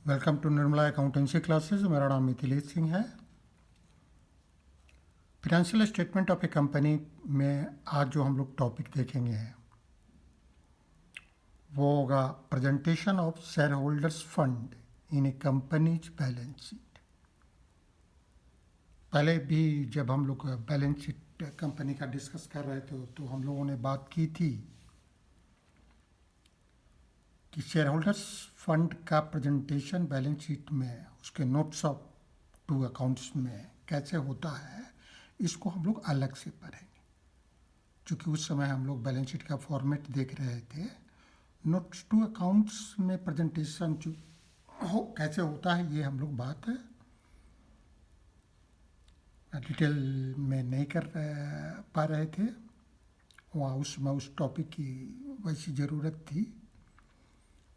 Welcome to Nirmala accountancy classes. मेरा नाम मिथिलेश सिंह है। Financial statement of a company में आज जो हम लोग टॉपिक देखेंगे वो होगा presentation of shareholders fund in a company's balance sheet. पहले भी जब हम लोग बैलेंस शीट कंपनी का डिस्कस कर रहे थे तो हम लोगों ने बात की थी कि शेयर होल्डर्स फंड का प्रेजेंटेशन बैलेंस शीट में उसके नोट्स ऑफ टू अकाउंट्स में कैसे होता है, इसको हम लोग अलग से पढ़ेंगे। क्योंकि उस समय हम लोग बैलेंस शीट का फॉर्मेट देख रहे थे। नोट्स टू अकाउंट्स में प्रेजेंटेशन जो कैसे होता है ये हम लोग बात डिटेल में नहीं कर पा रहे थे। वहाँ उस टॉपिक की वैसी ज़रूरत थी।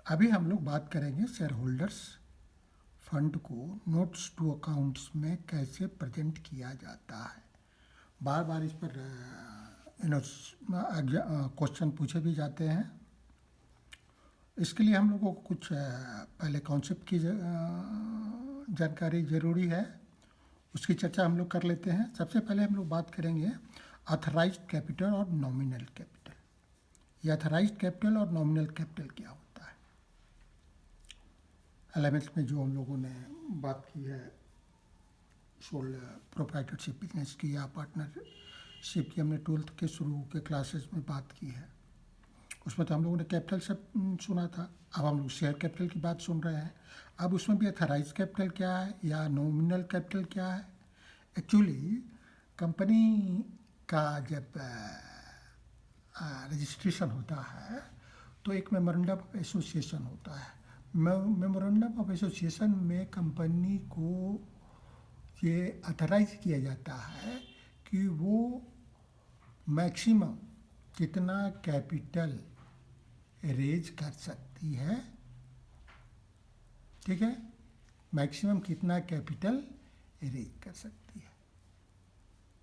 अभी हम लोग बात करेंगे शेयर होल्डर्स फंड को नोट्स टू अकाउंट्स में कैसे प्रेजेंट किया जाता है। बार बार इस पर क्वेश्चन पूछे भी जाते हैं। इसके लिए हम लोगों को कुछ पहले कॉन्सेप्ट की जानकारी ज़रूरी है, उसकी चर्चा हम लोग कर लेते हैं। सबसे पहले हम लोग बात करेंगे ऑथराइज्ड कैपिटल और नॉमिनल कैपिटल। ये ऑथराइज्ड कैपिटल और नॉमिनल कैपिटल क्या होता है। 11th में जो हम लोगों ने बात की है सोल प्रोप्राइटरशिप बिजनेस की या पार्टनरशिप की, हमने 12th के शुरू के क्लासेस में बात की है। उसमें तो हम लोगों ने कैपिटल से सुना था। अब हम लोग शेयर कैपिटल की बात सुन रहे हैं। अब उसमें भी ऑथराइज्ड कैपिटल क्या है या नॉमिनल कैपिटल क्या है। एक्चुअली कंपनी का जब रजिस्ट्रेशन होता है तो एक मेमोरेंडम ऑफ एसोसिएशन होता है। मेमोरेंडम ऑफ एसोसिएशन में कंपनी को ये ऑथराइज किया जाता है कि वो मैक्सिमम कितना कैपिटल रेज कर सकती है। ठीक है, मैक्सिमम कितना कैपिटल रेज कर सकती है।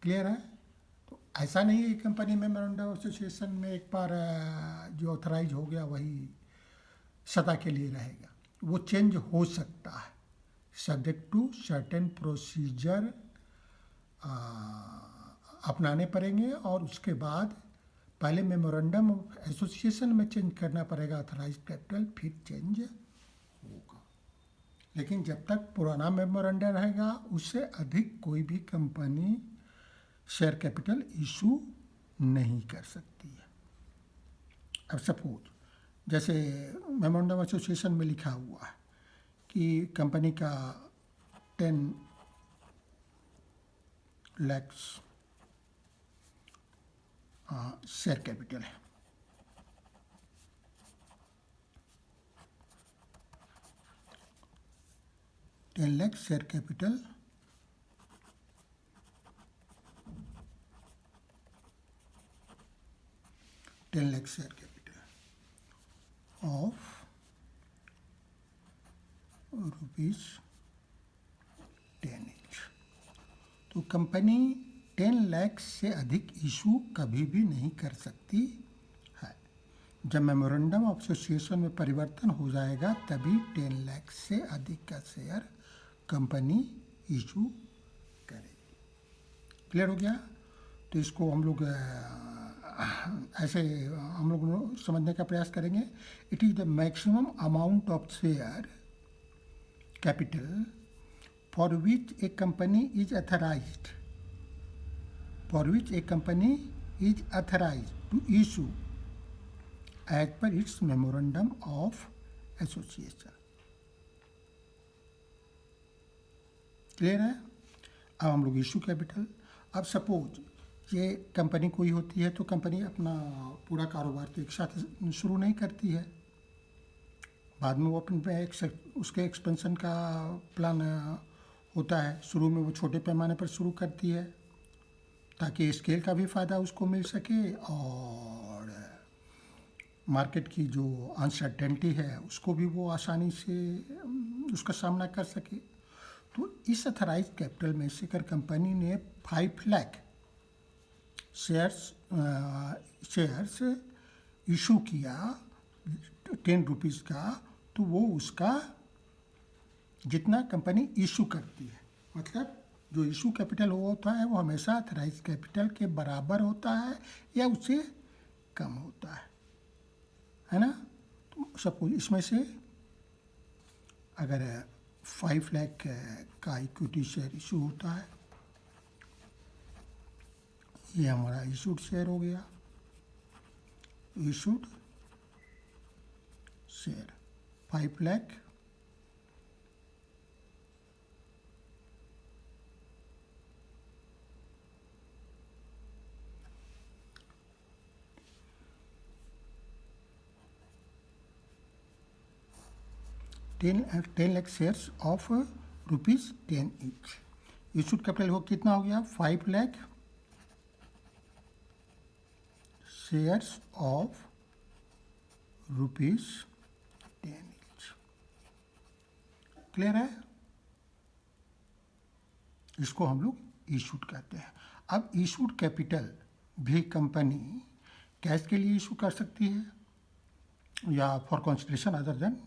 क्लियर है। तो ऐसा नहीं है कि कंपनी में मेमोरेंडम ऑफ एसोसिएशन में एक बार जो ऑथराइज हो गया वही सदा के लिए रहेगा। वो चेंज हो सकता है सब्जेक्ट टू सर्टेन प्रोसीजर अपनाने पड़ेंगे, और उसके बाद पहले मेमोरेंडम ऑफ एसोसिएशन में चेंज करना पड़ेगा ऑथराइज्ड कैपिटल, फिर चेंज होगा। लेकिन जब तक पुराना मेमोरेंडम रहेगा उससे अधिक कोई भी कंपनी शेयर कैपिटल इशू नहीं कर सकती है। अब सपोज जैसे मेमोरेंडम एसोसिएशन में लिखा हुआ है कि कंपनी का 10 लाख शेयर कैपिटल है। $10 share capital $10 share capital of ₹10 each। तो कंपनी 10 लाख से अधिक इशू कभी भी नहीं कर सकती है। जब मेमोरेंडम ऑफ एसोसिएशन में परिवर्तन हो जाएगा तभी 10 लाख से अधिक का शेयर कंपनी इशू करेगी। क्लियर हो गया। तो इसको हम लोग ऐसे हम लोग समझने का प्रयास करेंगे। It is the maximum amount of share capital for which a company is authorised to issue as per its memorandum of association। Clear है। अब हम लोग इशू कैपिटल। अब सपोज ये कंपनी कोई होती है तो कंपनी अपना पूरा कारोबार तो एक साथ शुरू नहीं करती है। बाद में वो अपने उसके एक्सपेंशन का प्लान होता है। शुरू में वो छोटे पैमाने पर शुरू करती है ताकि स्केल का भी फ़ायदा उसको मिल सके और मार्केट की जो अनसर्टेनिटी है उसको भी वो आसानी से उसका सामना कर सके। तो इस अथराइज कैपिटल में से अगर कंपनी ने 5 लाख शेयर्स इशू किया 10 रुपीज़ का, तो वो उसका जितना कंपनी इशू करती है, मतलब जो इशू कैपिटल वो होता है वो हमेशा अथराइज कैपिटल के बराबर होता है या उससे कम होता है ना। तो सपोज इसमें से अगर 5 लाख का इक्विटी शेयर इशू होता है, ये हमारा इशूड शेयर हो गया, issued share 5 lakh, ten lakh shares of ₹10 each. Issued capital हो कितना हो गया? 5 lakh shares of ₹10 each. Clear है? इसको हम लोग इशूड कहते हैं। अब इशूड कैपिटल भी कंपनी कैश के लिए इशू कर सकती है या for consideration other than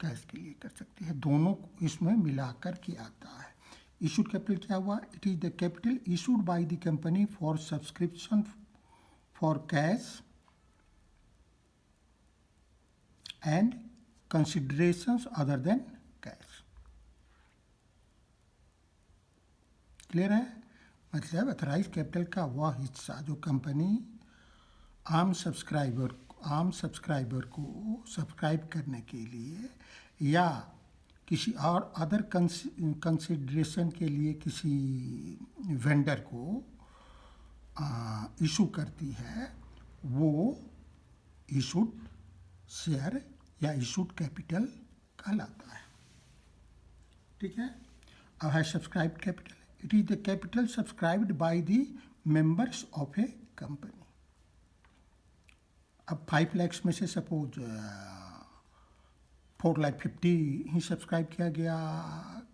cash के लिए कर सकती है, दोनों इसमें मिलाकर के आता है। इशूड कैपिटल क्या हुआ? It is the capital issued by the company for subscription for cash and considerations other than cash. Clear है? मतलब अथराइज कैपिटल का वह हिस्सा जो कंपनी आम सब्सक्राइबर को सब्सक्राइब करने के लिए या किसी और अदर कंसिडरेशन के लिए किसी वेंडर को इशू करती है, वो इशूड शेयर या इशूड कैपिटल कहलाता है। ठीक है? अब है subscribed capital. It is the capital subscribed by the members of a company. अब 5 लाख में से सपोज 4,50,000 ही सब्सक्राइब किया गया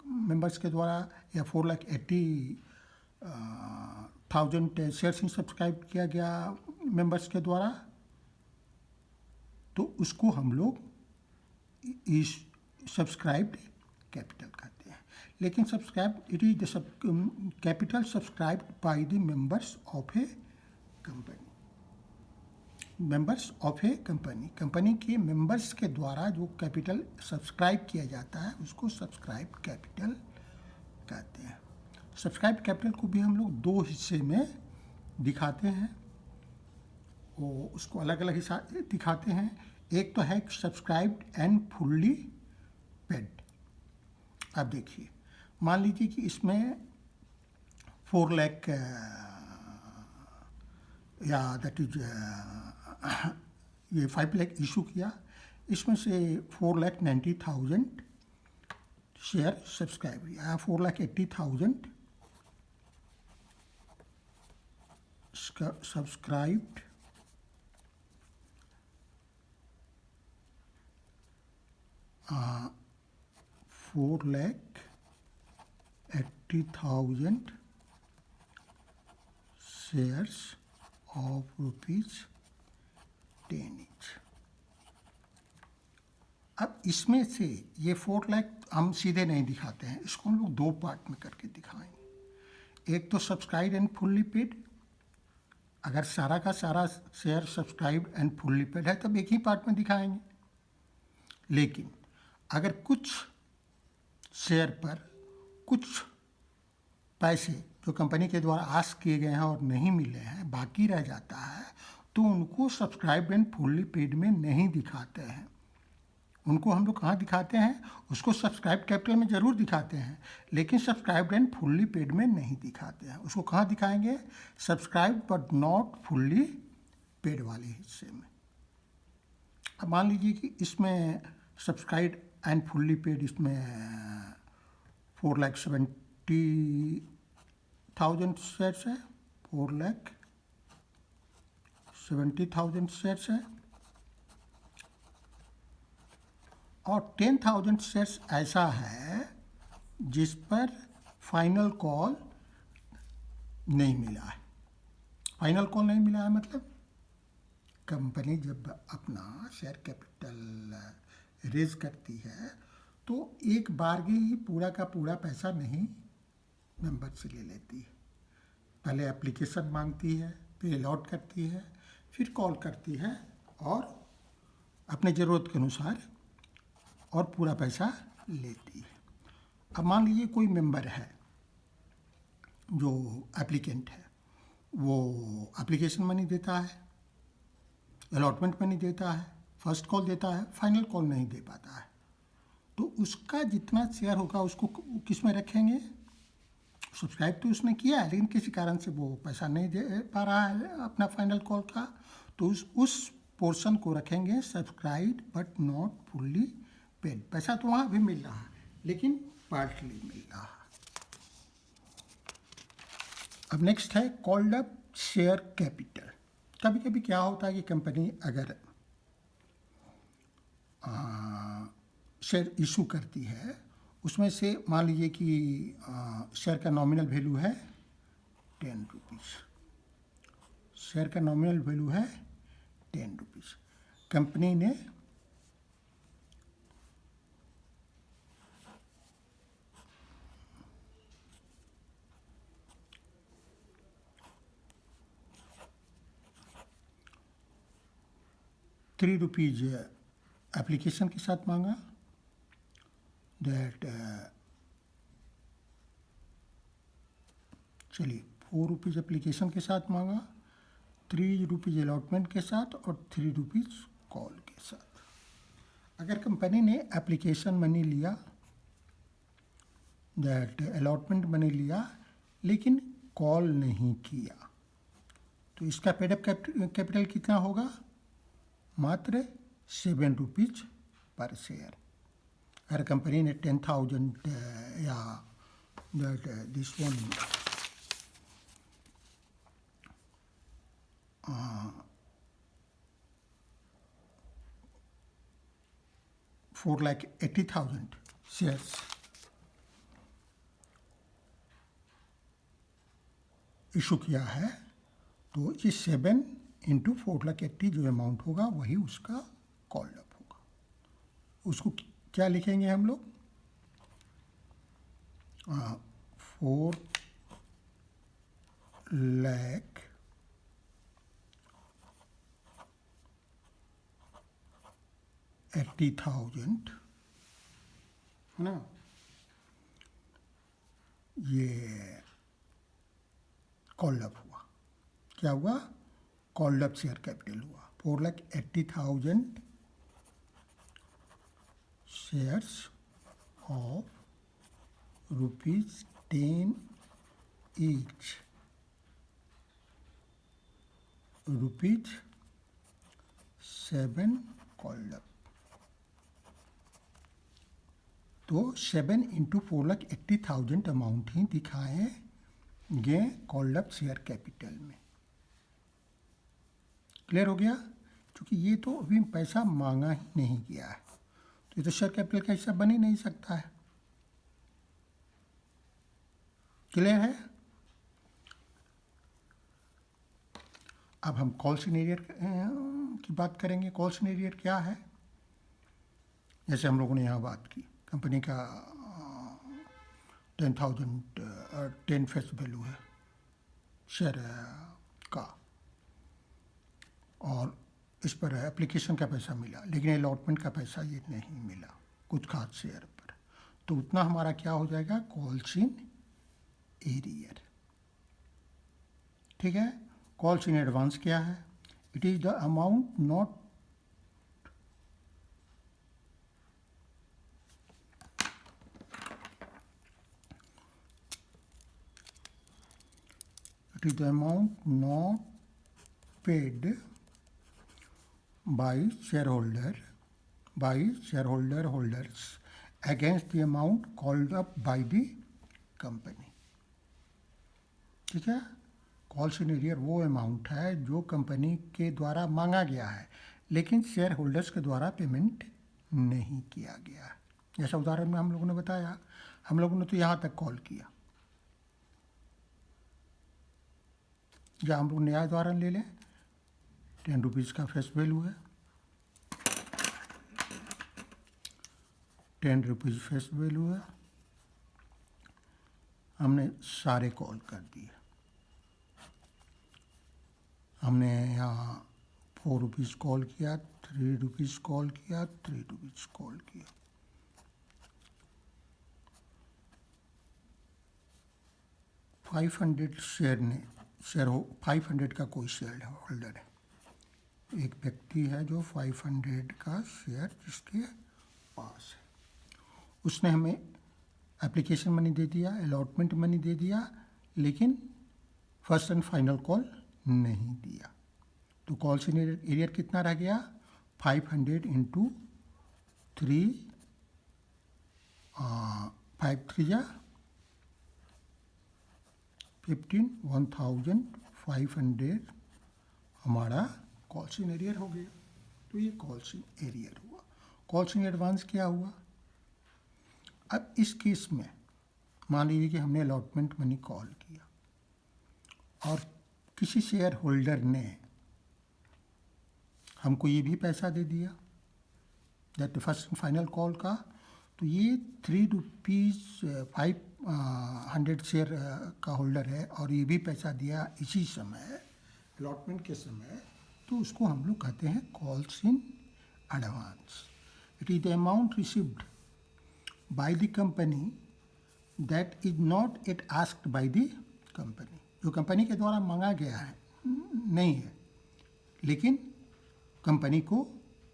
मेंबर्स के द्वारा या 4,80,000 शेयर्स ही सब्सक्राइब किया गया मेंबर्स के द्वारा, तो उसको हम लोग सब्सक्राइब्ड कैपिटल कहते हैं। लेकिन subscribe it is the capital subscribed by the members of a company. Members of a company के मेंबर्स के द्वारा जो कैपिटल सब्सक्राइब किया जाता है उसको सब्सक्राइब कैपिटल कहते हैं। सब्सक्राइब कैपिटल को भी हम लोग दो हिस्से में दिखाते हैं, वो उसको अलग अलग हिस्सा दिखाते हैं। एक तो है सब्सक्राइब्ड एंड फुल्ली पेड। अब देखिए, मान लीजिए कि इसमें 4 लाख या दैट इज ये 5 लाख इशू किया, इसमें से 4,90,000 शेयर सब्सक्राइब किया, 4,80,000 subscribed uh, 4,80,000 shares of ₹10 each. अब इसमें से ये 4 लाख हम सीधे नहीं दिखाते हैं, इसको हम लोग दो पार्ट में करके दिखाएंगे। एक तो सब्सक्राइब एंड फुल्ली पेड, अगर सारा का सारा share subscribe and fully paid है तब एक ही पार्ट में दिखाएंगे। लेकिन अगर कुछ शेयर पर कुछ पैसे जो कंपनी के द्वारा आस्क किए गए हैं और नहीं मिले हैं, बाकी रह जाता है, तो उनको सब्सक्राइब एंड फुल्ली पेड में नहीं दिखाते हैं। उनको हम लोग कहाँ दिखाते हैं? उसको सब्सक्राइब कैपिटल में ज़रूर दिखाते हैं, लेकिन सब्सक्राइब एंड फुल्ली पेड में नहीं दिखाते हैं। उसको कहाँ दिखाएंगे? Subscribe but not fully paid वाले हिस्से में। अब मान लीजिए कि इसमें सब्सक्राइब एंड फुल्ली पेड इसमें 4,70,000 शेयर्स है, 4,70,000 शेयर्स है, और 10,000 शेयर्स ऐसा है जिस पर फाइनल कॉल नहीं मिला है। फाइनल कॉल नहीं मिला है मतलब कंपनी जब अपना शेयर कैपिटल रेज करती है तो एक बार ही पूरा का पूरा पैसा नहीं मेंबर से ले लेती है। पहले एप्लीकेशन मांगती है, फिर अलॉट करती है, फिर कॉल करती है और अपने ज़रूरत के अनुसार और पूरा पैसा लेती है। अब मान लीजिए कोई मेंबर है जो एप्लीकेंट है, वो एप्लीकेशन मनी देता है, अलॉटमेंट मनी देता है, फर्स्ट कॉल देता है, फाइनल कॉल नहीं दे पाता है, तो उसका जितना शेयर होगा उसको किस में रखेंगे? सब्सक्राइब तो उसने किया है लेकिन किसी कारण से वो पैसा नहीं दे पा रहा है अपना फाइनल कॉल का, तो उस पोर्शन को रखेंगे subscribe but not fully paid. पैसा तो वहाँ भी मिल रहा है लेकिन पार्टली मिल रहा है। अब नेक्स्ट है कॉल्ड अप शेयर कैपिटल। कभी कभी क्या होता है कि कंपनी अगर शेयर इशू करती है, उसमें से मान लीजिए कि शेयर का नॉमिनल वैल्यू है 10 रुपीज़, शेयर का नॉमिनल वैल्यू है 10 रुपीज़। कंपनी ने ₹3 एप्लीकेशन के साथ मांगा, दैट चलिए ₹4 एप्लीकेशन के साथ मांगा, ₹3 अलॉटमेंट के साथ और ₹3 कॉल के साथ। अगर कंपनी ने एप्लीकेशन मनी लिया, दैट अलॉटमेंट मनी लिया लेकिन कॉल नहीं किया, तो इसका पेडअप कैपिटल कितना होगा? मात्र ₹7 पर शेयर। अगर कंपनी ने 10,000 या that this one 4,80,000 shares issue किया है, तो ये 7 इंटू 4,80,000 जो अमाउंट होगा वही उसका कॉल अप होगा। उसको क्या लिखेंगे हम लोग? 4,80,000 है ना, ये कॉल अप हुआ। क्या हुआ? कॉल्ड अप शेयर कैपिटल हुआ। 4,80,000 shares of ₹10 each, ₹7 called up. तो 7 इंटू 4,80,000 अमाउंट ही दिखाएंगे कॉल्ड अप शेयर कैपिटल में। क्लियर हो गया? क्योंकि ये तो अभी पैसा मांगा ही नहीं गया है, तो ये तो शेयर कैपिटल का हिस्सा बन ही नहीं सकता है। क्लियर है? अब हम कॉल सिनेरियर की बात करेंगे। कॉल सिनेरियर क्या है? जैसे हम लोगों ने यहाँ बात की, कंपनी का 10 फेस वैल्यू है शेयर का, और इस पर एप्लीकेशन का पैसा मिला लेकिन अलॉटमेंट का पैसा ये नहीं मिला कुछ खास शेयर पर, तो उतना हमारा क्या हो जाएगा? Calls in arrear. ठीक है? कॉल्स इन एडवांस क्या है? It is the amount not paid by shareholder holders against the amount called up by the company। ठीक है? कॉल सिनेरियर वो अमाउंट है जो कंपनी के द्वारा मांगा गया है लेकिन शेयर होल्डर्स के द्वारा पेमेंट नहीं किया गया है। जैसा उदाहरण में हम लोगों ने बताया, हम लोगों ने तो यहाँ तक कॉल किया, या हम लोग नया उदाहरण ले लें, 10 रुपीज़ का फेस वैल्यू है, ₹10 फेस वैल्यू है। हमने सारे कॉल कर दिए। हमने यहाँ ₹4 कॉल किया, ₹3 कॉल किया, ₹3 कॉल किया। शेयर 500 का कोई शेयर होल्डर है, एक व्यक्ति है जो 500 का शेयर जिसके पास है, उसने हमें एप्लीकेशन मनी दे दिया, अलॉटमेंट मनी दे दिया, लेकिन फर्स्ट एंड फाइनल कॉल नहीं दिया। तो कॉल एरियर कितना रह गया? 500 इंटू 3, 5 3 15, 1500 हमारा कॉल्स इन एरियर हो गया। तो ये कॉल्स इन एरियर हुआ। कॉल्स इन एडवांस क्या हुआ? अब इस केस में मान लीजिए कि हमने अलॉटमेंट मनी कॉल किया और किसी शेयर होल्डर ने हमको ये भी पैसा दे दिया, that first and final call का। तो ये ₹3 शेयर का होल्डर है और ये भी पैसा दिया इसी समय, अलॉटमेंट के समय, तो उसको हम लोग कहते हैं calls in advance. It is the amount received by the company that is not it asked by the company, जो कंपनी के द्वारा मांगा गया है नहीं है, लेकिन कंपनी को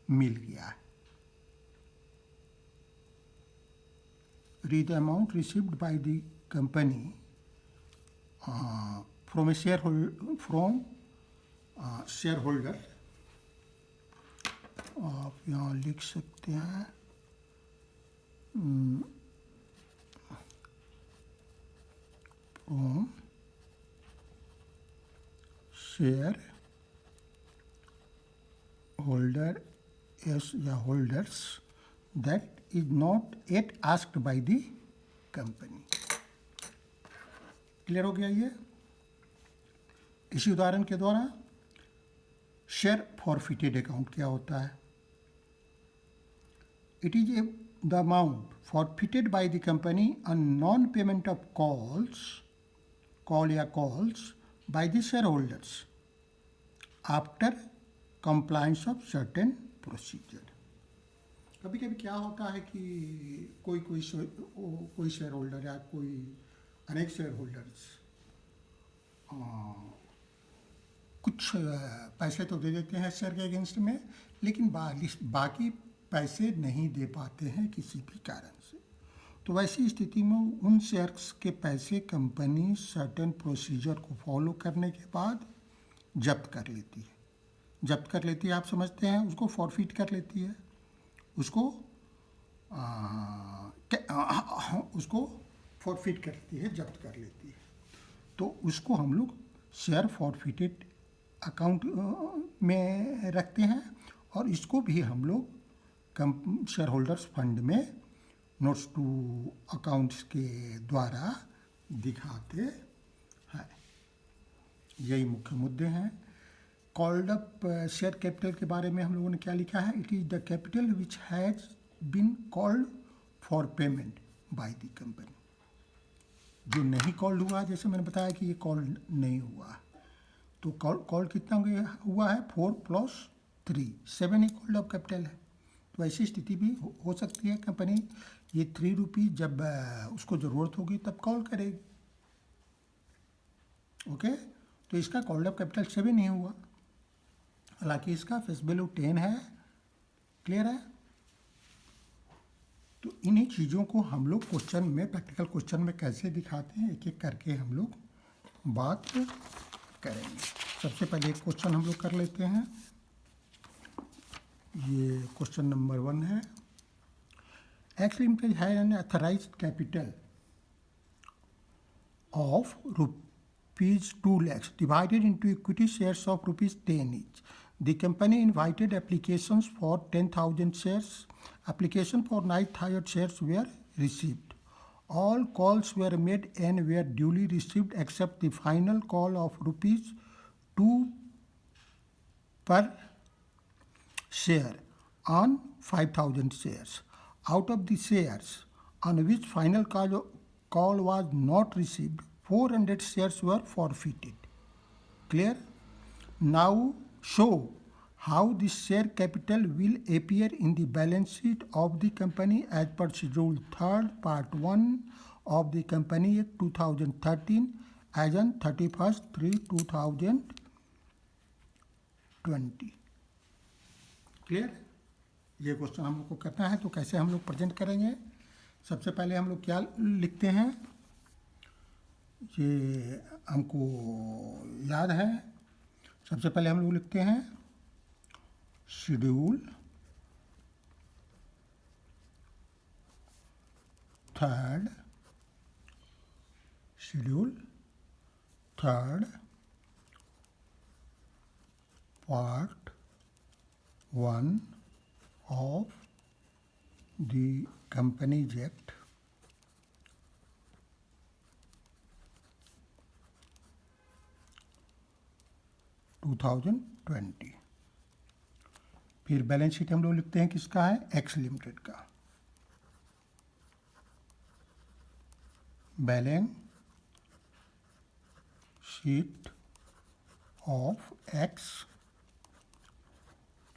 मिल गया है। It is the amount received by the company from a shareholder. आप यहाँ लिख सकते हैं from shareholder या holders that is not yet asked by the company. Clear हो गया ये? इसी उदाहरण के द्वारा शेयर फॉरफिटेड अकाउंट क्या होता है? It is the amount forfeited bye the company on non payment of calls by the share holders after compliance of certain procedure. कभी कभी क्या होता है कि कोई शेयर होल्डर या कोई अनेक शेयर होल्डर्स कुछ पैसे तो दे देते हैं शेयर के अगेंस्ट में, लेकिन बाकी पैसे नहीं दे पाते हैं किसी भी कारण से। तो वैसी स्थिति में उन शेयर्स के पैसे कंपनी सर्टेन प्रोसीजर को फॉलो करने के बाद जब्त कर लेती है। जब्त कर लेती है, आप समझते हैं, उसको फॉरफिट कर लेती है, उसको फॉरफिट करती है, जब्त कर लेती है। तो उसको हम लोग शेयर फॉरफिटेड अकाउंट में रखते हैं और इसको भी हम लोग शेयर होल्डर्स फंड में नोट्स टू अकाउंट्स के द्वारा दिखाते हैं। यही मुख्य मुद्दे हैं। कॉल्ड अप शेयर कैपिटल के बारे में हम लोगों ने क्या लिखा है? It is the capital which has been called for payment by the company. जो नहीं कॉल्ड हुआ, जैसे मैंने बताया कि ये कॉल नहीं हुआ, तो कॉल कितना हुआ है? 4 + 3, 7 ही कॉल्ड अप कैपिटल है। तो ऐसी स्थिति भी हो सकती है, कंपनी ये ₹3 जब उसको ज़रूरत होगी तब कॉल करेगी। ओके, तो इसका कॉल्ड अप कैपिटल 7 नहीं हुआ, हालांकि इसका फेस वैल्यू 10 है। क्लियर है? तो इन्हीं चीज़ों को हम लोग क्वेश्चन में, प्रैक्टिकल क्वेश्चन में कैसे दिखाते हैं, एक एक करके हम लोग बात करेंगे। सबसे पहले एक क्वेश्चन हम लोग कर लेते हैं। ये क्वेश्चन नंबर 1 है। एक्स लिमिटेड है N अथराइज्ड capital of ₹2 lakhs divided into equity shares of ₹10 each. The company invited applications for 10,000 shares. Application for 9,000 shares were received. All calls were made and were duly received except the final call of ₹2 per share on 5,000 shares. out of the shares on which final call was not received, 400 shares were forfeited. Clear? Now show how the share capital will appear in the balance sheet of the company as per Schedule 3rd, Part 1 of the Company Act 2013 as on 31/3/2020. Clear? ये question हम लोग को करना है, तो कैसे हम लोग प्रेजेंट करेंगे? सबसे पहले हम लोग क्या लिखते हैं, ये हमको याद है। सबसे पहले हम लोग लिखते हैं schedule third part 1 of the Companies Act 2020। फिर बैलेंस शीट हम लोग लिखते हैं किसका है, एक्स लिमिटेड का। Balance sheet of x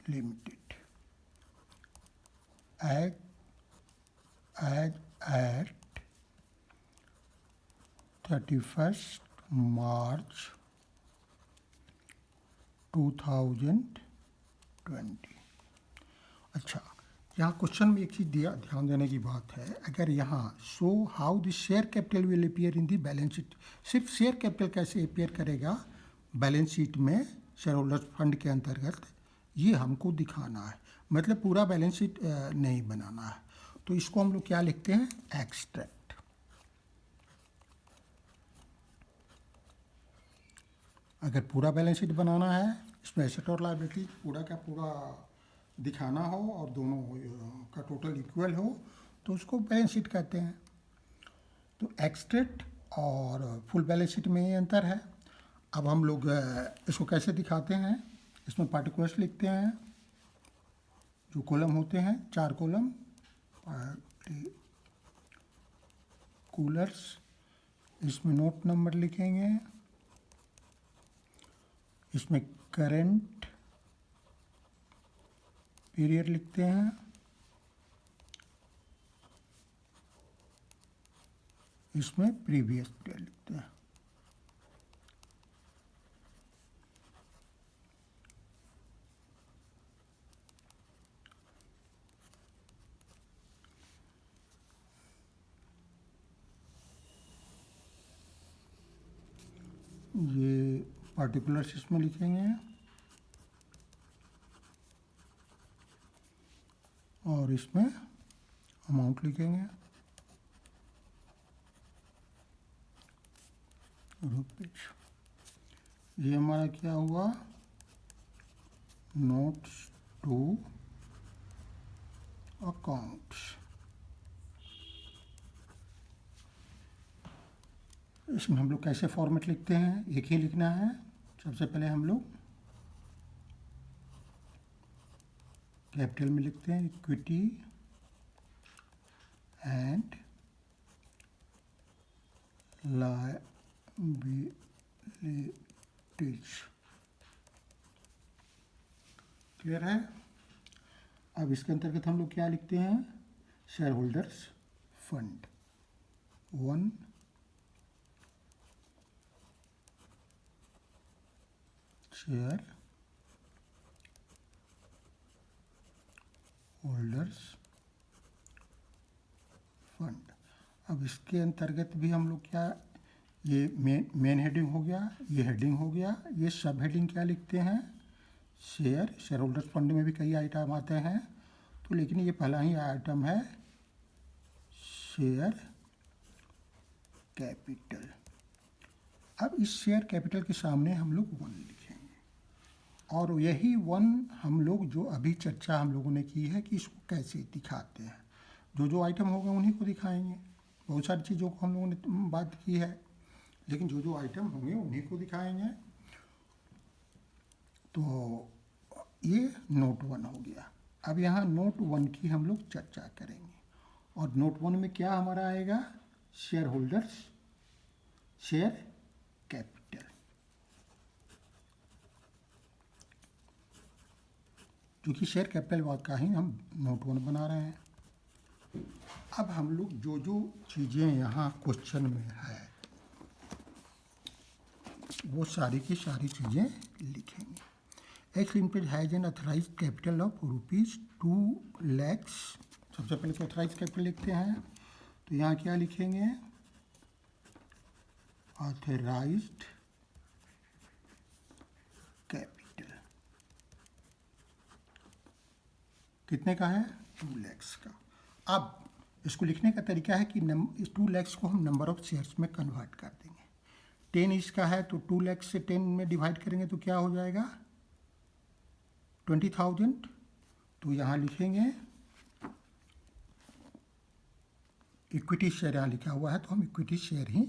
limited as at 31st March 2020। अच्छा, यहाँ क्वेश्चन में एक चीज़ ध्यान देने की बात है। अगर यहाँ show how the share capital will appear in the balance sheet, सिर्फ शेयर कैपिटल कैसे अपीयर करेगा बैलेंस शीट में शेयर होल्डर्स फंड के अंतर्गत, ये हमको दिखाना है। मतलब पूरा बैलेंस शीट नहीं बनाना है। तो इसको हम लोग क्या लिखते हैं, एक्सट्रैक्ट। अगर पूरा बैलेंस शीट बनाना है, इसमें एसेट और लायबिलिटी पूरा का पूरा दिखाना हो और दोनों का टोटल इक्वल हो, तो उसको बैलेंस शीट कहते हैं। तो एक्सट्रैक्ट और फुल बैलेंस शीट में ये अंतर है। अब हम लोग इसको कैसे दिखाते हैं, इसमें पार्टिकुलर्स लिखते हैं। जो कॉलम होते हैं 4 कॉलम, पार्टिकुलर्स, इसमें नोट नंबर लिखेंगे, इसमें करंट पीरियड लिखते हैं, इसमें प्रीवियस पीरियड लिखते हैं। ये पार्टिकुलर्स इसमें लिखेंगे और इसमें अमाउंट लिखेंगे, रुपीज। ये हमारा क्या हुआ, नोट्स टू अकाउंट्स। इसमें हम लोग कैसे फॉर्मेट लिखते हैं, एक ही लिखना है। सबसे पहले हम लोग कैपिटल में लिखते हैं इक्विटी एंड लायबिलिटीज। क्लियर है? अब इसके अंतर्गत हम लोग क्या लिखते हैं, share holders fund 1 share holders fund. अब इसके अंतर्गत भी हम लोग क्या, ये मेन हेडिंग हो गया, ये हेडिंग हो गया, ये सब हेडिंग क्या लिखते हैं, शेयर होल्डर्स फंड में भी कई आइटम आते हैं, तो लेकिन ये पहला ही आइटम है शेयर कैपिटल। अब इस शेयर कैपिटल के सामने हम लोग 1 लिखेंगे, और यही 1 हम लोग जो अभी चर्चा हम लोगों ने की है कि इसको कैसे दिखाते हैं। जो आइटम होगा उन्हीं को दिखाएंगे। बहुत सारी चीज़ों को हम लोगों ने बात की है, लेकिन जो आइटम होंगे उन्हीं को दिखाएंगे। तो ये नोट 1 हो गया। अब यहाँ नोट 1 की हम लोग चर्चा करेंगे। और नोट 1 में क्या हमारा आएगा, शेयर होल्डर्स शेयर कैपिटल, क्योंकि शेयर कैपिटल का ही हम नोट 1 बना रहे हैं। अब हम लोग जो जो चीज़ें यहाँ क्वेश्चन में है वो सारी की सारी चीज़ें लिखेंगे। X limited has an authorise capital of ₹2 lakh. सबसे पहले तो अथराइज कैपिटल लिखते हैं, तो यहाँ क्या लिखेंगे, ऑथराइज्ड कैपिटल कितने का है, 2 लाख का। अब इसको लिखने का तरीका है कि इस 2 लाख को हम नंबर ऑफ शेयर्स में कन्वर्ट कर देंगे। 10 इसका है तो 2 लाख से 10 में डिवाइड करेंगे तो क्या हो जाएगा, 20,000। तो यहाँ लिखेंगे इक्विटी शेयर, यहाँ लिखा हुआ है तो हम इक्विटी शेयर ही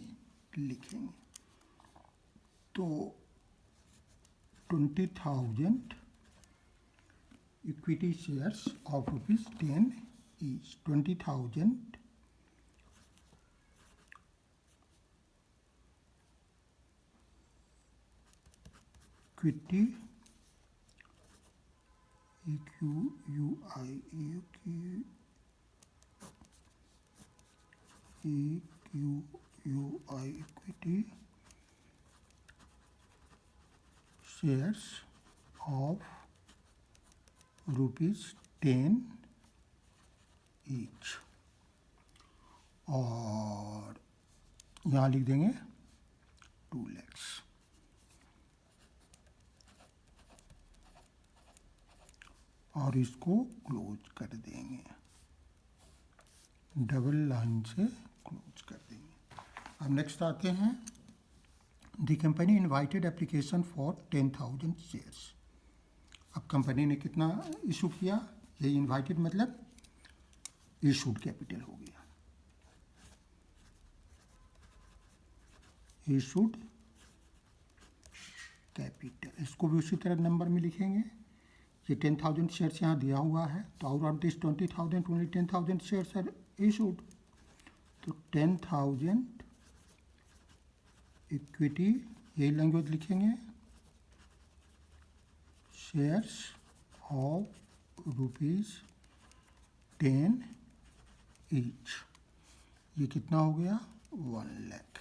लिखेंगे। तो 20,000 equity shares of ₹10 each. 20,000 equity equity shares of ₹10 each, और यहाँ लिख देंगे 2 लाख। और इसको क्लोज कर देंगे, डबल लाइन से क्लोज कर देंगे। अब नेक्स्ट आते हैं, the company invited application for 10,000 shares. अब कंपनी ने कितना इशू किया, ये इनवाइटेड मतलब इशूड कैपिटल हो गया, इशूड कैपिटल। इसको भी उसी तरह नंबर में लिखेंगे। ये 10,000 शेयर्स यहाँ दिया हुआ है, तो out of this 20,000 only 10,000 shares are issued, तो 10,000 इक्विटी, यही लैंग्वेज लिखेंगे, शेयर्स ऑफ ₹10 ईच। ये कितना हो गया, 1 लाख।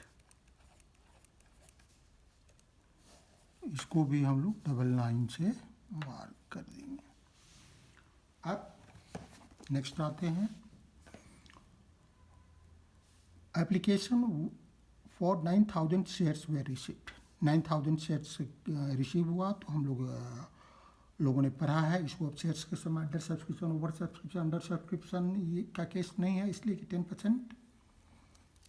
इसको भी हम लोग डबल लाइन से मार्क कर देंगे। अब नेक्स्ट आते हैं, application for 9,000 shares way received. 9,000 shares receive हुआ, तो हम लोगों ने पढ़ा है इसको। अब शेयर्स के समय under subscription, over subscription, under subscription ये का केस नहीं है, इसलिए कि 10%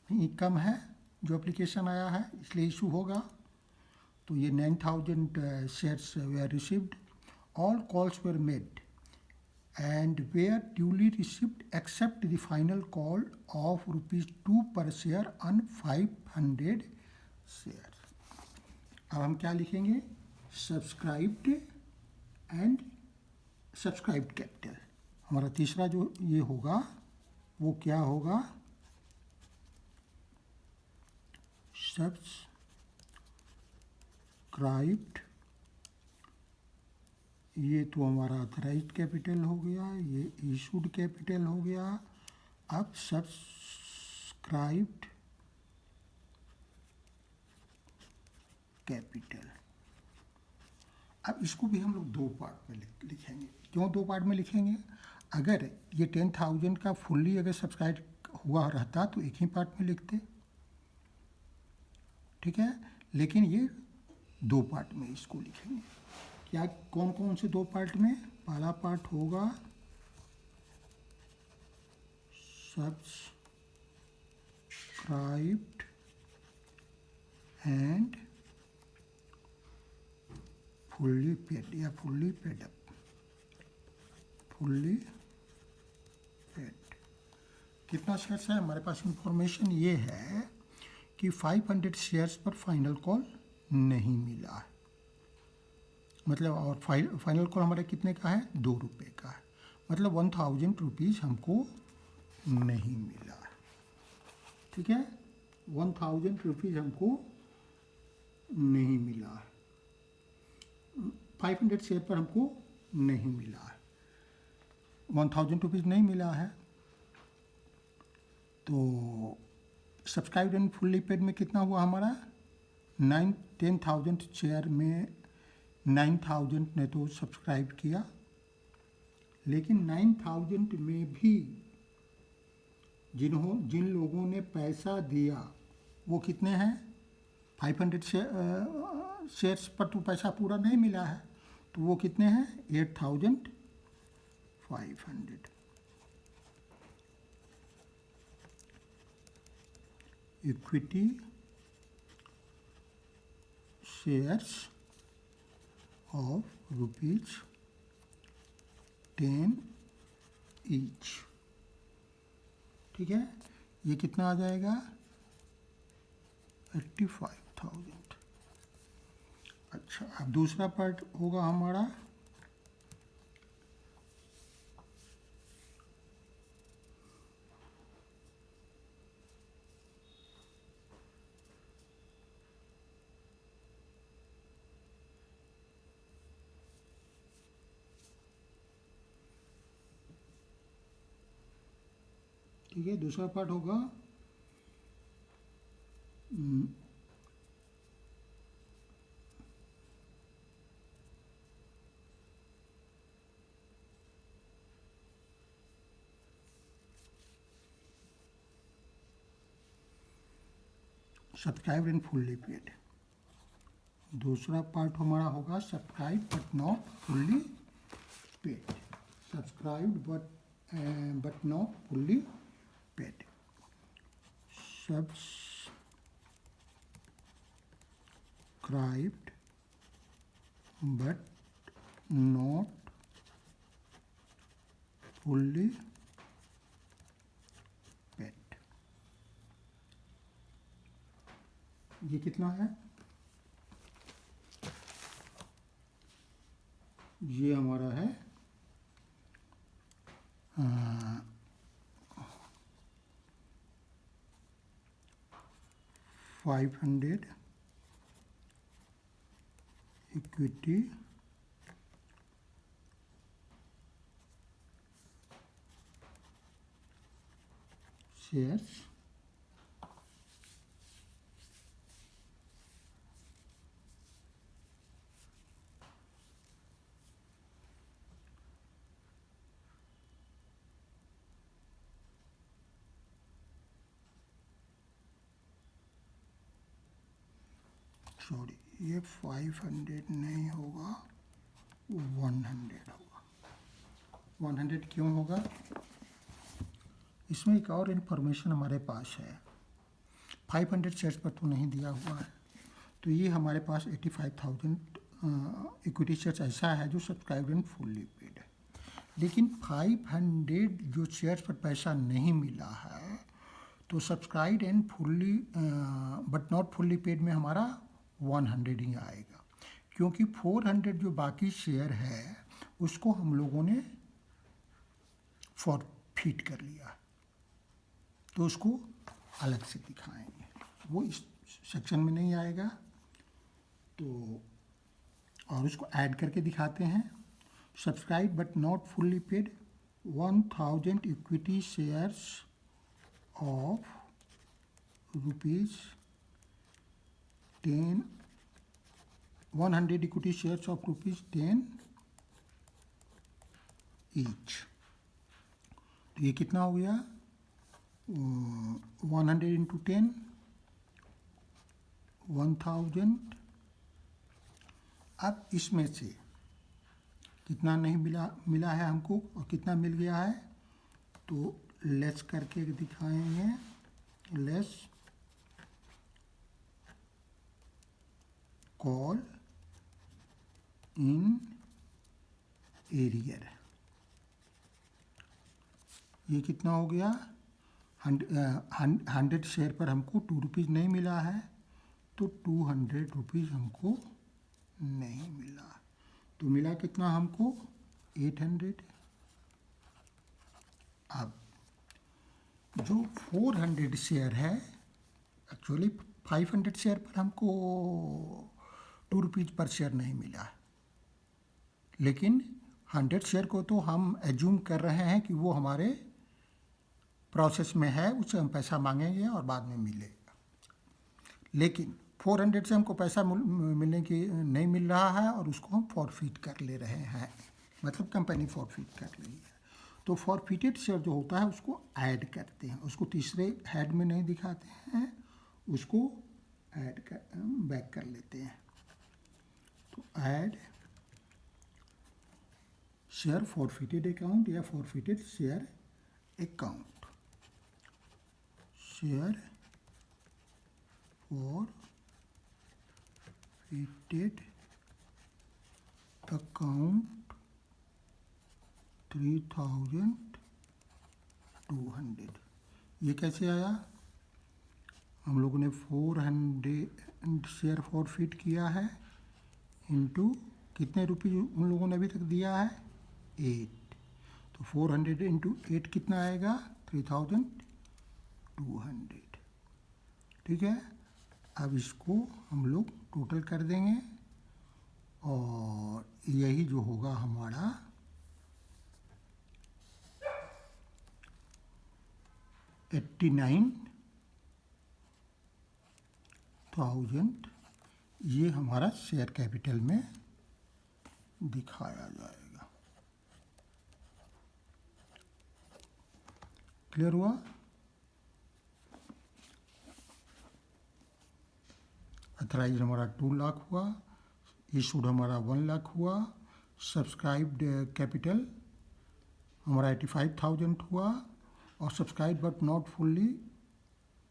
ही कम है जो एप्लीकेशन आया है, इसलिए इशू होगा। तो ये 9,000 shares way received, all calls were made and were duly received except the final call of ₹2 per share on 500 shares। अब हम क्या लिखेंगे, सब्सक्राइब्ड एंड सब्सक्राइब्ड कैपिटल। हमारा तीसरा जो ये होगा वो क्या होगा, सब्सक्राइब्ड, ये तो हमारा ऑथराइज्ड कैपिटल हो गया, ये इशूड कैपिटल हो गया। अब सब्सक्राइब्ड कैपिटल, अब इसको भी हम लोग 2 पार्ट में लिखेंगे। क्यों 2 पार्ट में लिखेंगे, अगर ये 10,000 का फुल्ली अगर सब्सक्राइब हुआ रहता तो एक ही पार्ट में लिखते, ठीक है, लेकिन ये 2 पार्ट में इसको लिखेंगे। क्या कौन कौन से 2 पार्ट में, पहला पार्ट होगा सब्सक्राइब्ड एंड फुल्ली पेड या fully paid up, fully paid. कितना शेयर्स है हमारे पास, इंफॉर्मेशन ये है कि 500 शेयर्स पर फाइनल कॉल नहीं मिला है, मतलब, और फाइनल कॉल हमारे कितने का है, ₹2 का है, मतलब 1,000 रुपीज़ हमको नहीं मिला। ठीक है, 1000 रुपीज़ हमको नहीं मिला है, 500 शेयर पर हमको नहीं मिला है, 1000 रुपीज़ नहीं मिला है। तो सब्सक्राइब एंड फुल्ली पेड में कितना हुआ हमारा, 10,000 शेयर में 9000 ने तो सब्सक्राइब किया, लेकिन 9000 में भी जिन लोगों ने पैसा दिया वो कितने हैं, 500 शेयर्स पर तो पैसा पूरा नहीं मिला है, तो वो कितने हैं, 8500। Equity shares of ₹10 each. ठीक है, ये कितना आ जाएगा, 85,000। अच्छा, अब दूसरा पार्ट होगा हमारा ठीक है, दूसरा पार्ट होगा सब्सक्राइब एंड फुल्ली पेड। दूसरा पार्ट हमारा होगा subscribe but not fully paid, subscribe but not fully paid. Subscribed but not fully paid, ये कितना है, ये हमारा है 500 इक्विटी शेयर्स सॉरी, ये 500 नहीं होगा, 100 होगा। 100 क्यों होगा, इसमें एक और इन्फॉर्मेशन हमारे पास है, 500 शेयर्स पर तो नहीं दिया हुआ है, तो ये हमारे पास 85,000 इक्विटी शेयर्स ऐसा है जो सब्सक्राइब एंड फुल्ली पेड है, लेकिन 500 जो शेयर्स पर पैसा नहीं मिला है, तो subscribe and fully but not fully paid में हमारा 100 ही आएगा, क्योंकि 400 जो बाकी शेयर है उसको हम लोगों ने फॉरफिट कर लिया, तो उसको अलग से दिखाएंगे, वो इस सेक्शन में नहीं आएगा, तो और उसको ऐड करके दिखाते हैं। Subscribe but not fully paid 1000 equity shares of ₹10, 100 equity shares of ₹10 each. तो ये कितना हो गया, 100 इंटू 10, 1000। अब इसमें से कितना नहीं मिला है हमको और कितना मिल गया है, तो लेस करके दिखाएंगे, लेस कॉल इन एरियर, ये कितना हो गया, 100 शेयर पर हमको ₹2 नहीं मिला है, तो ₹200 हमको नहीं मिला, तो मिला कितना हमको, 800। अब जो 400 शेयर है, एक्चुअली 500 शेयर पर हमको 2 रुपीज़ पर शेयर नहीं मिला है, लेकिन 100 शेयर को तो हम एज्यूम कर रहे हैं कि वो हमारे प्रोसेस में है, उससे हम पैसा मांगेंगे और बाद में मिलेगा। लेकिन 400 से हमको पैसा मिलने की नहीं मिल रहा है और उसको हम फॉरफिट कर ले रहे हैं, मतलब कंपनी फॉरफिट कर रही है। तो फॉरफिटेड शेयर जो होता है उसको ऐड करते हैं, उसको तीसरे हेड में नहीं दिखाते हैं, उसको ऐड कर बैक कर लेते हैं। तो ऐड शेयर फॉरफिटेड अकाउंट या forfeited share account, share forfeited account 3200। ये कैसे आया? हम लोगों ने 400 शेयर फॉरफिट किया है इनटू कितने रुपये उन लोगों ने अभी तक दिया है 8, तो 400 इंटू 8 कितना आएगा 3200। ठीक है, अब इसको हम लोग टोटल कर देंगे और यही जो होगा हमारा 89,000, ये हमारा शेयर कैपिटल में दिखाया जाएगा। क्लियर हुआ? अथराइज हमारा 2 लाख हुआ, इशूड हमारा 1 लाख हुआ, सब्सक्राइब्ड कैपिटल हमारा 85,000 हुआ और subscribe but not fully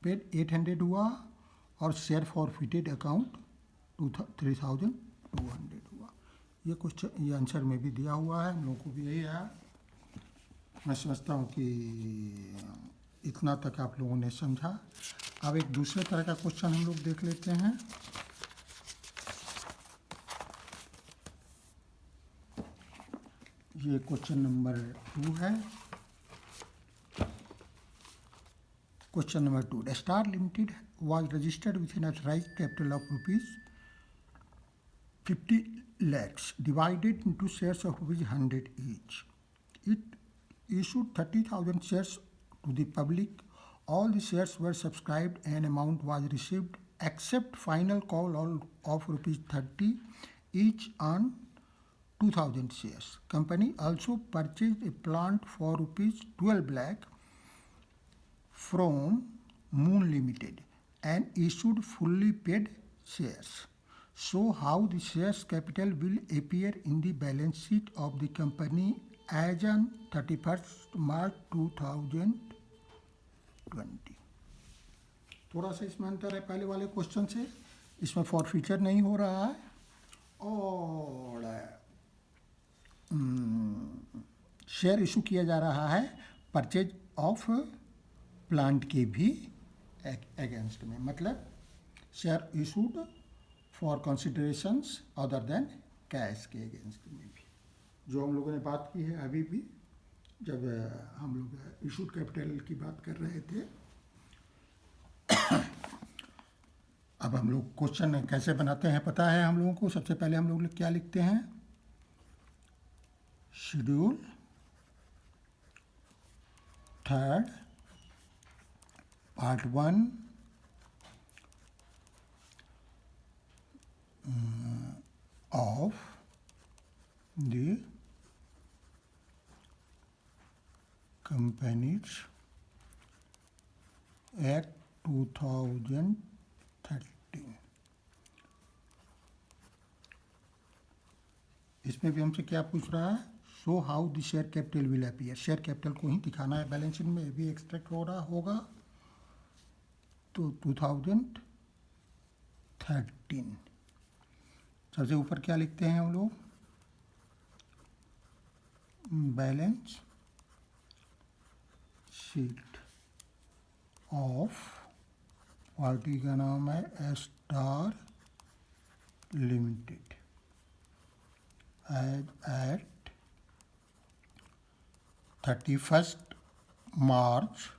paid 800 हुआ और शेयर फॉरफिटेड अकाउंट 3200 हुआ। ये कुछ ये आंसर में भी दिया हुआ है, हम लोगों को भी यही आया। मैं समझता हूँ कि इतना तक आप लोगों ने समझा। अब एक दूसरे तरह का क्वेश्चन हम लोग देख लेते हैं। ये क्वेश्चन नंबर 2 है। Question number 2, star limited was registered with an authorized capital of rupees 50 lakhs divided into shares of rupees 100 each. It issued 30,000 shares to the public. All the shares were subscribed and amount was received except final call of rupees 30 each on 2,000 shares. Company also purchased a plant for rupees 12 lakh from Moon Limited and issued fully paid shares. So how the shares capital will appear in the balance sheet of the company as on 31st March 2020? थोड़ा सा इसमें अंतर है पहले वाले question से, इसमें forfeiture नहीं हो रहा है और शेयर इशू किया जा रहा है परचेज ऑफ प्लांट के भी अगेंस्ट में, मतलब share issued for considerations other than cash के अगेंस्ट में भी, जो हम लोगों ने बात की है अभी भी जब हम लोग इशूड कैपिटल की बात कर रहे थे। अब हम लोग क्वेश्चन कैसे बनाते हैं पता है हम लोगों को। सबसे पहले हम लोग क्या लिखते हैं, schedule 3 part 1 of the Companies Act 2013। इसमें भी हमसे क्या पूछ रहा है, so how the share capital will appear, share capital को ही दिखाना है बैलेंस शीट में, भी एक्सट्रैक्ट हो रहा होगा। तो 2013 सबसे ऊपर क्या लिखते हैं हम लोग, बैलेंस शीट ऑफ पार्टी का नाम है स्टार लिमिटेड एज एट 31 मार्च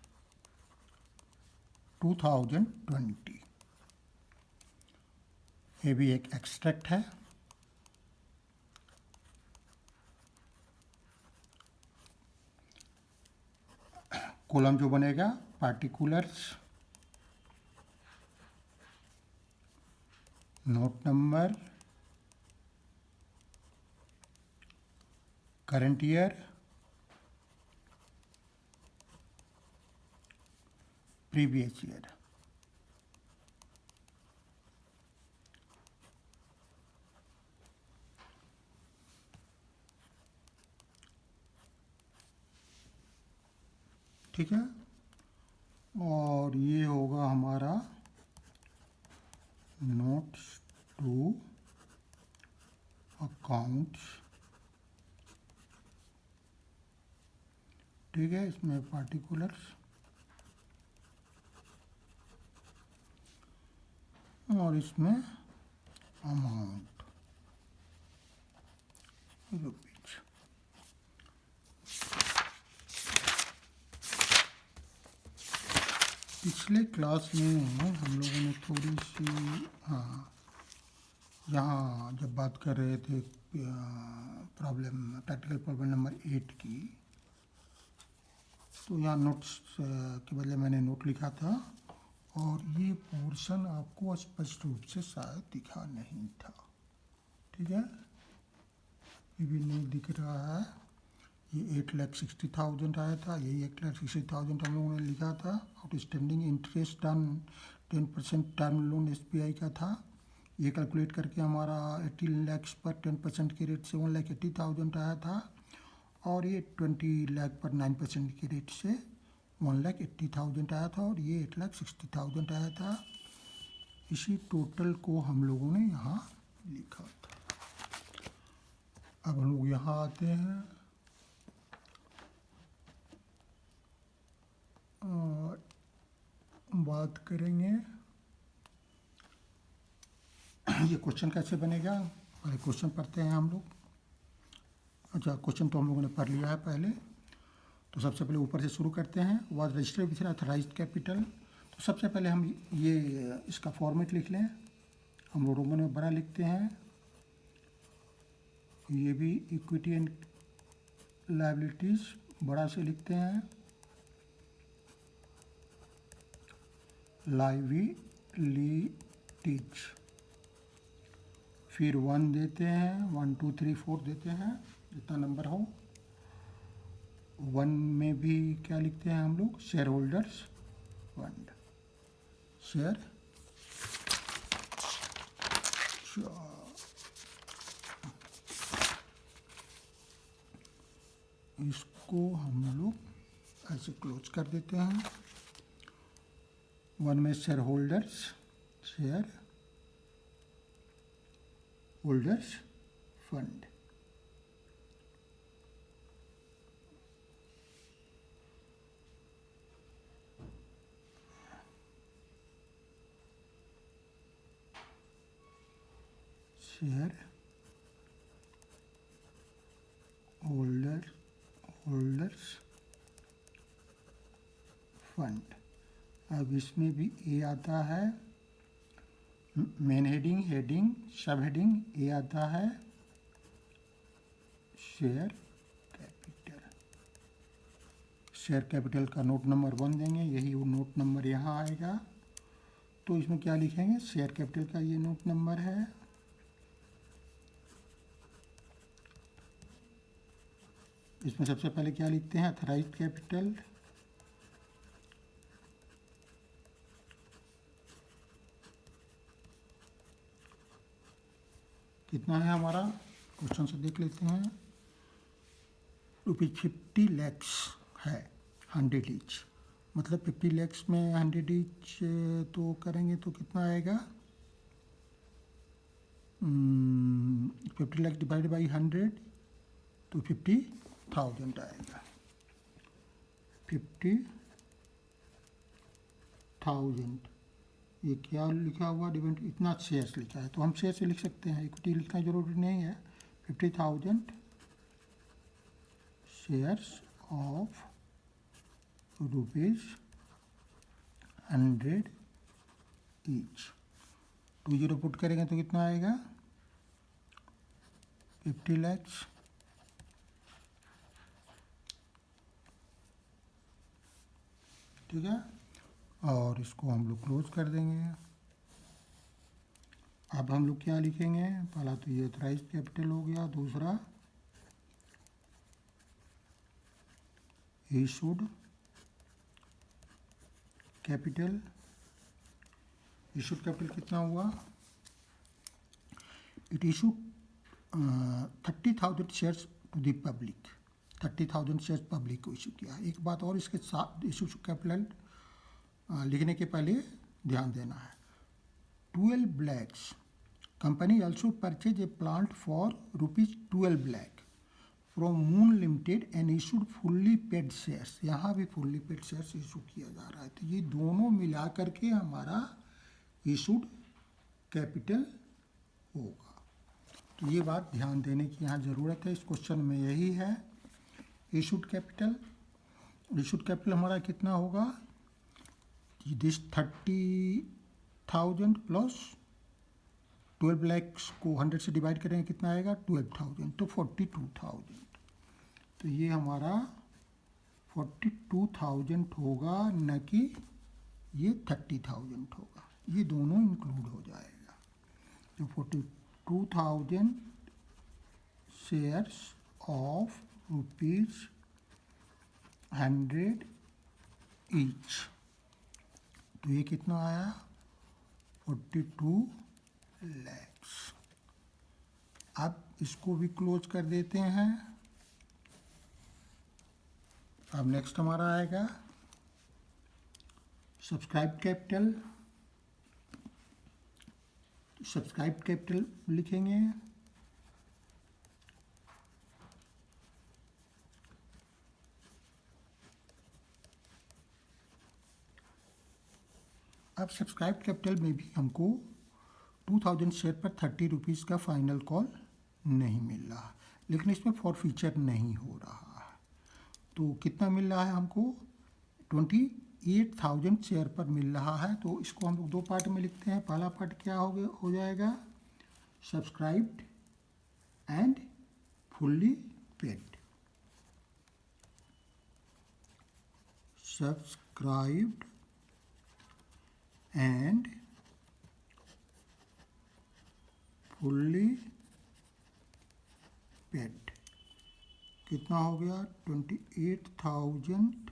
2020। ये भी एक एक्सट्रैक्ट है। कॉलम जो बनेगा particulars, note number, current year, previous year. ठीक है, और ये होगा हमारा नोट्स टू अकाउंट्स। ठीक है, इसमें पार्टिकुलर्स और इसमें अमाउंट रुपीज। पिछले क्लास में हम लोगों ने थोड़ी सी यहाँ जब बात कर रहे थे प्रैक्टिकल प्रॉब्लम नंबर 8 की, तो यहाँ नोट्स के बदले मैंने नोट लिखा था और ये पोर्शन आपको स्पष्ट रूप से शायद दिखा नहीं था। ठीक है, ये भी नहीं दिख रहा है। ये 8,60,000 आया था, यही 8,60,000 हम लोगों ने लिखा था। Outstanding interest on 10% term loan SBI का था। ये कैलकुलेट करके हमारा 18 लाख पर 10% के रेट से 1,80,000 आया था, और ये 20 लाख पर 9% के रेट से 1,80,000 आया था, और ये 8,60,000 आया था। इसी टोटल को हम लोगों ने यहाँ लिखा था। अब हम लोग यहाँ आते हैं और बात करेंगे ये क्वेश्चन कैसे बनेगा। पहले क्वेश्चन पढ़ते हैं हम लोग। अच्छा, क्वेश्चन तो हम लोगों ने पढ़ लिया है पहले, तो सबसे पहले ऊपर से शुरू करते हैं। Was registered with authorised capital. तो सबसे पहले हम ये इसका फॉर्मेट लिख लें। हम लोग रोमन में बड़ा लिखते हैं, ये भी इक्विटी एंड लायबिलिटीज़ बड़ा से लिखते हैं, लायबिलिटीज। फिर 1 देते हैं, 1 2 3 4 देते हैं, जितना नंबर हो। 1 में भी क्या लिखते हैं हम लोग, शेयर होल्डर्स फंड, शेयर। इसको हम लोग ऐसे क्लोज कर देते हैं। 1 में share holders, share holders fund. Share holders fund. अब इसमें भी ए आता है, मेन हेडिंग, सब हेडिंग ए आता है, शेयर कैपिटल। शेयर कैपिटल का नोट नंबर 1 देंगे, यही वो नोट नंबर यहाँ आएगा। तो इसमें क्या लिखेंगे, शेयर कैपिटल का ये नोट नंबर है। इसमें सबसे पहले क्या लिखते हैं, ऑथराइज्ड कैपिटल। कितना है हमारा, क्वेश्चन से देख लेते हैं। ₹50 lakhs है, 100 ईच। मतलब 50 lakhs में 100 ईच तो करेंगे तो कितना आएगा, 50 लाख डिवाइड बाई 100 तो 50,000 आएगा। 50,000 ये क्या लिखा हुआ, डिविडेंड, इतना शेयर्स लिखा है तो हम शेयर से लिख सकते हैं, इक्विटी लिखना जरूरी नहीं है। 50,000 शेयर्स ऑफ ₹100। 100 ईच। 20 पुट करेंगे तो कितना आएगा 50 lakhs। ठीक है, और इसको हम लोग क्लोज कर देंगे। अब हम लोग क्या लिखेंगे, पहला तो ये ऑथराइज कैपिटल हो गया, दूसरा इशूड कैपिटल। इशूड कैपिटल कितना हुआ, it issued 30,000 shares to the public. 30,000 shares public को इशू किया। एक बात और इसके साथ इशू कैपिटल लिखने के पहले ध्यान देना है, 12 lakhs company also purchase a plant for ₹12 lakh from moon limited and issued fully paid shares. यहाँ भी फुल्ली पेड शेयर्स इशू किया जा रहा है, तो ये दोनों मिला करके हमारा इशूड कैपिटल होगा। तो ये बात ध्यान देने की यहाँ ज़रूरत है, इस क्वेश्चन में यही है। इशूड कैपिटल, इशूड कैपिटल हमारा कितना होगा, दिस 30,000 प्लस 12 lakhs को 100 से डिवाइड करेंगे कितना आएगा 12,000, तो 42,000। तो ये हमारा 42,000 होगा, न कि ये 30,000 होगा, ये दोनों इंक्लूड हो जाएगा। तो 42,000 शेयर्स ऑफ ₹100 ईच, तो ये कितना आया 42 lakhs। अब इसको भी क्लोज कर देते हैं। अब नेक्स्ट हमारा आएगा सब्सक्राइब कैपिटल। सब्सक्राइब कैपिटल लिखेंगे, अब सब्सक्राइब कैपिटल में भी हमको 2000 शेयर पर 30 रुपीज़ का फाइनल कॉल नहीं मिल रहा, लेकिन इसमें फॉर फीचर नहीं हो रहा है। तो कितना मिल रहा है हमको 28,000 शेयर पर मिल रहा है। तो इसको हम लोग दो पार्ट में लिखते हैं। पहला पार्ट क्या हो जाएगा, subscribed and fully paid. Subscribed and fully paid कितना हो गया 28,000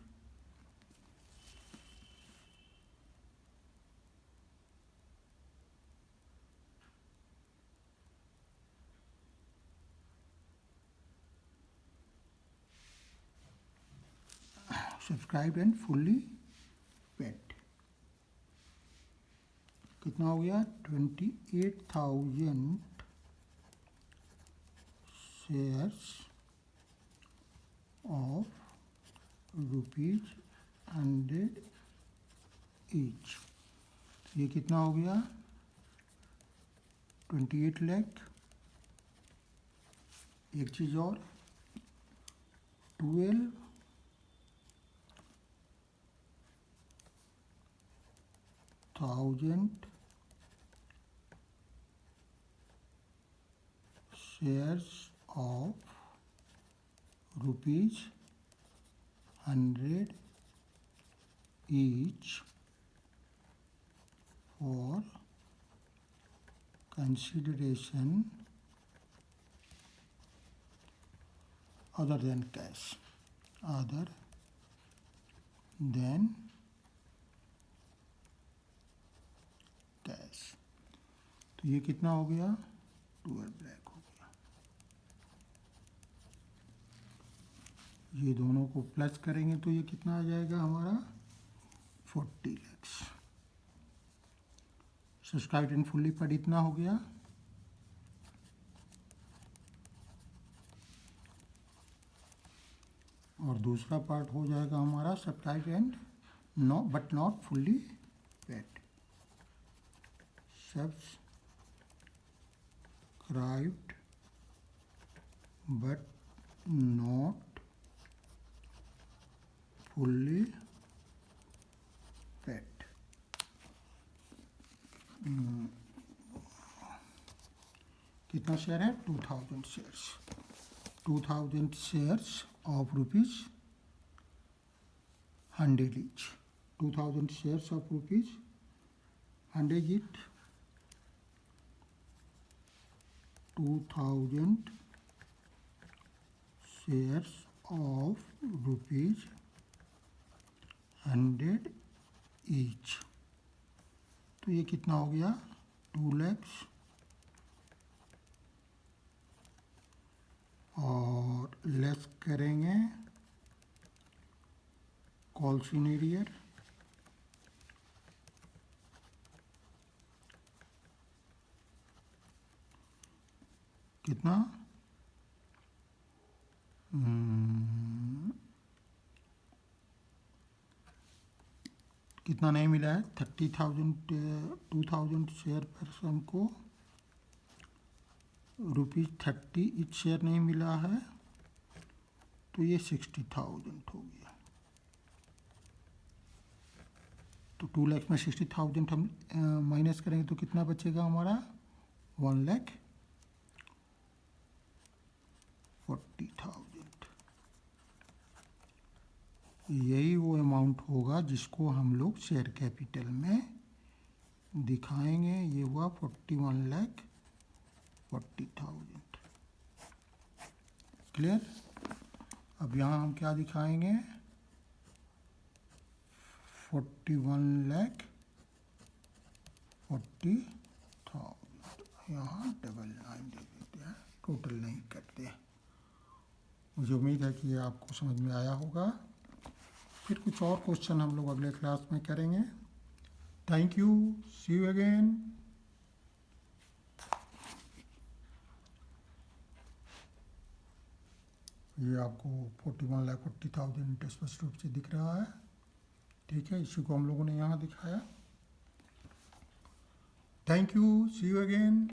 सब्सक्राइब एंड फुल्ली पेड कितना हो गया 28,000 शेयर्स ऑफ ₹100 ईच। ये कितना हो गया 28 लाख। एक चीज़ और 12,000 shares of ₹100 each for consideration other than cash, other than cash। तो ये कितना हो गया 12 लाख हो गया। ये दोनों को प्लस करेंगे तो ये कितना आ जाएगा हमारा 40 lakhs। Subscribe and fully paid इतना हो गया। और दूसरा पार्ट हो जाएगा हमारा subscribe and but not fully paid. Subscribed but not fully paid. कितना शेयर है? 2000 shares. 2000 shares of rupees 100 each. 2000 shares of rupees 100 each. 2000 shares of rupees 100 each. तो ये कितना हो गया? 2 lakhs और लेस करेंगे कॉल्सिन एरियर कितना? कितना नहीं मिला है? 30,000 2000 शेयर पर्सन को ₹30 इच शेयर नहीं मिला है, तो ये 60,000 हो गया। तो 2 लाख में 60,000 हम माइनस करेंगे तो कितना बचेगा हमारा? 1,40,000। यही वो अमाउंट होगा जिसको हम लोग शेयर कैपिटल में दिखाएंगे। ये हुआ 41,40,000। क्लियर? अब यहाँ हम क्या दिखाएंगे? 41,40,000। यहाँ डबल लाइन दे देते हैं, टोटल नहीं करते। मुझे उम्मीद है कि ये आपको समझ में आया होगा। फिर कुछ और क्वेश्चन हम लोग अगले क्लास में करेंगे। Thank you, see you again. ये आपको 41,40,000 स्पष्ट रूप से दिख रहा है। ठीक है, इसी को हम लोगों ने यहाँ दिखाया। Thank you, see you again.